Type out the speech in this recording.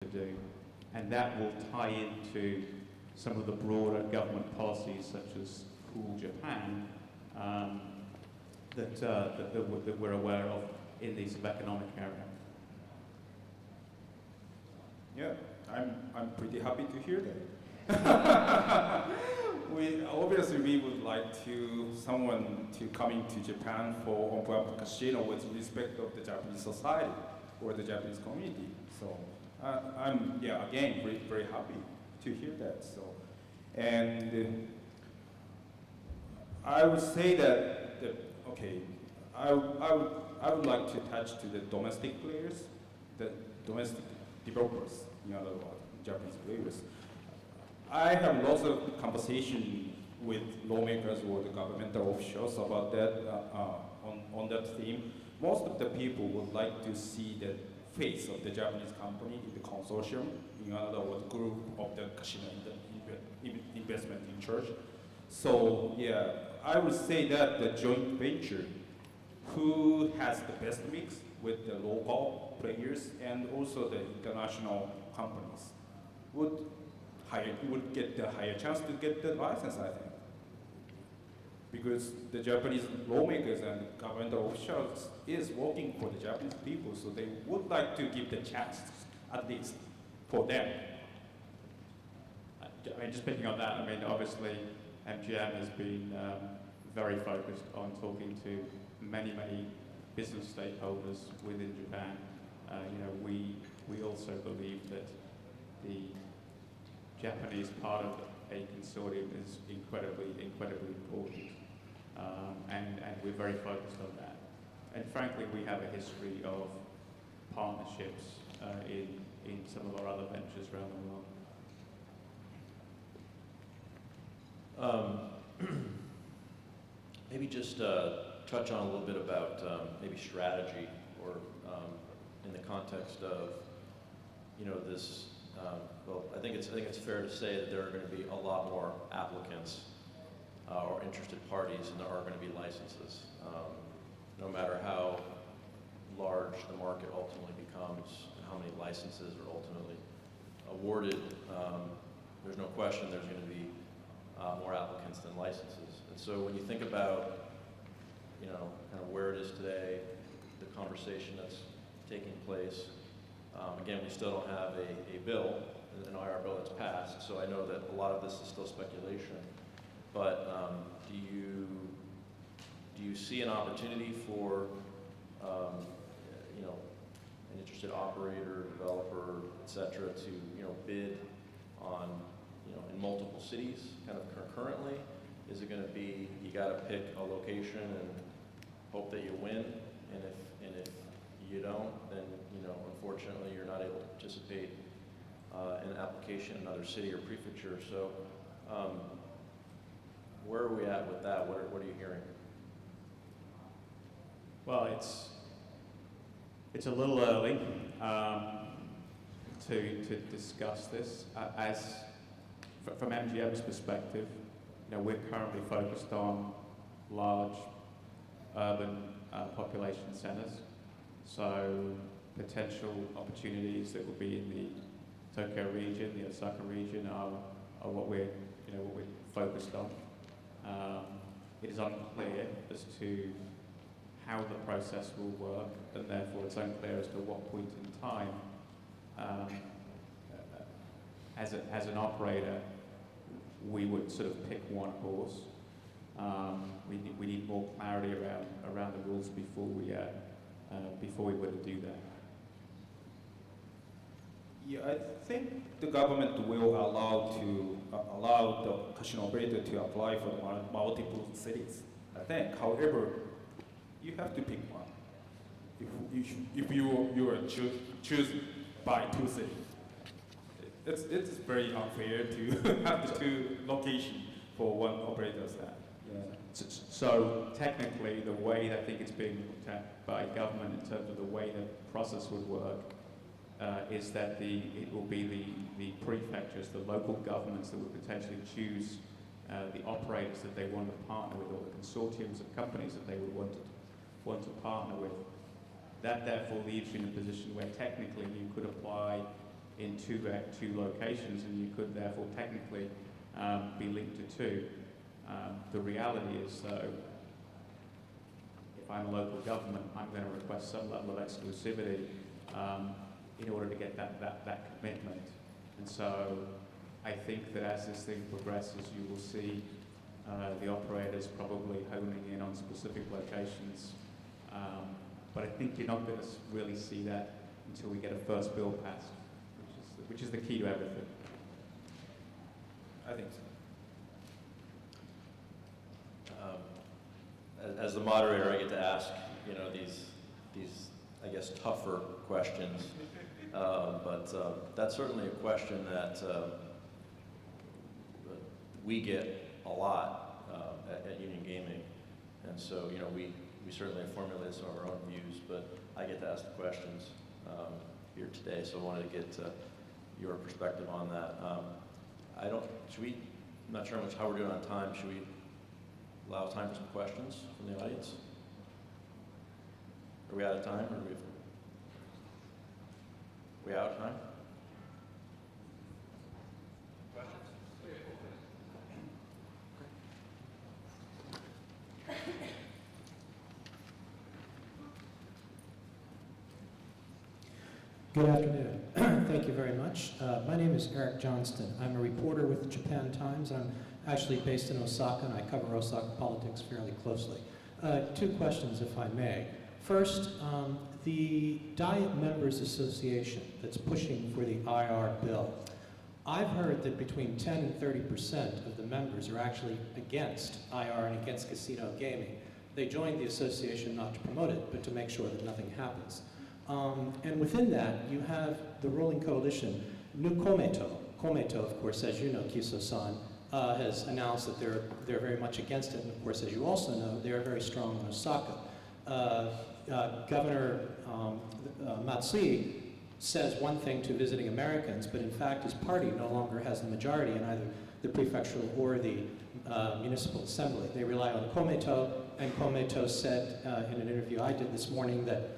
to do, and that will tie into some of the broader government policies such as Cool Japan that we're aware of in the sort of economic area. Yeah, I'm pretty happy to hear that. we would like someone to coming to Japan for open up a casino with respect of the Japanese society or the Japanese community. So I'm again very, very happy to hear that. So, and I would say I would like to touch to the domestic players, the domestic developers, in other words, Japanese players. I have lots of conversation with lawmakers or the governmental officials about that on that theme. Most of the people would like to see the face of the Japanese company in the consortium, in other words, group of the casino investment in church. So yeah, I would say that the joint venture, who has the best mix with the local players and also the international companies, would get the higher chance to get the license, I think. Because the Japanese lawmakers and governmental officials is working for the Japanese people, so they would like to give the chance, at least, for them. I mean, just picking on that, I mean, obviously, MGM has been very focused on talking to many business stakeholders within Japan. We also believe that the Japanese part of a consortium is incredibly important, and we're very focused on that. And frankly, we have a history of partnerships in some of our other ventures around the world. Maybe just touch on a little bit about maybe strategy, or in the context of this. Well, I think it's fair to say that there are going to be a lot more applicants or interested parties than there are going to be licenses. No matter how large the market ultimately becomes and how many licenses are ultimately awarded, there's no question there's going to be more applicants than licenses. And so when you think about kind of where it is today, the conversation that's taking place, again, we still don't have a bill, an IR bill that's passed, so I know that a lot of this is still speculation. But do you see an opportunity for an interested operator, developer, et cetera, to bid on in multiple cities kind of concurrently? Is it going to be you got to pick a location and hope that you win, and if you don't, then unfortunately you're not able to participate in an application in another city or prefecture? So where are we at with that? What are you hearing? Well, it's a little early to discuss this. From MGM's perspective, we're currently focused on large urban population centers. So potential opportunities that will be in the Tokyo region, the Osaka region, are what we're focused on. It is unclear as to how the process will work, and therefore it's unclear as to what point in time, as an operator, we would sort of pick one horse. We need more clarity around the rules before we were to do that. Yeah, I think the government will allow the casino operator to apply for multiple cities, I think. However, you have to pick one. If you are choosing by two cities, it's very unfair to have the two locations for one operator. Yeah. So technically, the way I think it's being looked at by government in terms of the way the process would work is that it will be the prefectures, the local governments that would potentially choose the operators that they want to partner with, or the consortiums of companies that they would want to partner with. That therefore leaves you in a position where technically you could apply in two locations, and you could therefore technically be linked to two. The reality is, though, if I'm a local government, I'm going to request some level of exclusivity in order to get that commitment. And so I think that as this thing progresses, you will see the operators probably honing in on specific locations. But I think you're not going to really see that until we get a first bill passed, which is the key to everything. I think so. As the moderator, I get to ask, you know, these I guess, tougher questions. But that's certainly a question that we get a lot at Union Gaming. And so, you know, we certainly have formulated some of our own views, but I get to ask the questions here today, so I wanted to get your perspective on that. I'm not sure how we're doing on time. Should we allow time for some questions from the audience? Are we out of time, or are we out of time? Good afternoon. Thank you very much. My name is Eric Johnston. I'm a reporter with the Japan Times. I'm actually based in Osaka, and I cover Osaka politics fairly closely. Two questions, if I may. First, the Diet Members Association that's pushing for the IR bill. I've heard that between 10 and 30% of the members are actually against IR and against casino gaming. They joined the association not to promote it, but to make sure that nothing happens. And within that, you have the ruling coalition, New Komeito. Komeito, of course, as you know, Kiso-san, has announced that they're very much against it. And of course, as you also know, they're very strong in Osaka. Governor Matsui says one thing to visiting Americans, but in fact, his party no longer has the majority in either the prefectural or the municipal assembly. They rely on Komeito, and Komeito said in an interview I did this morning that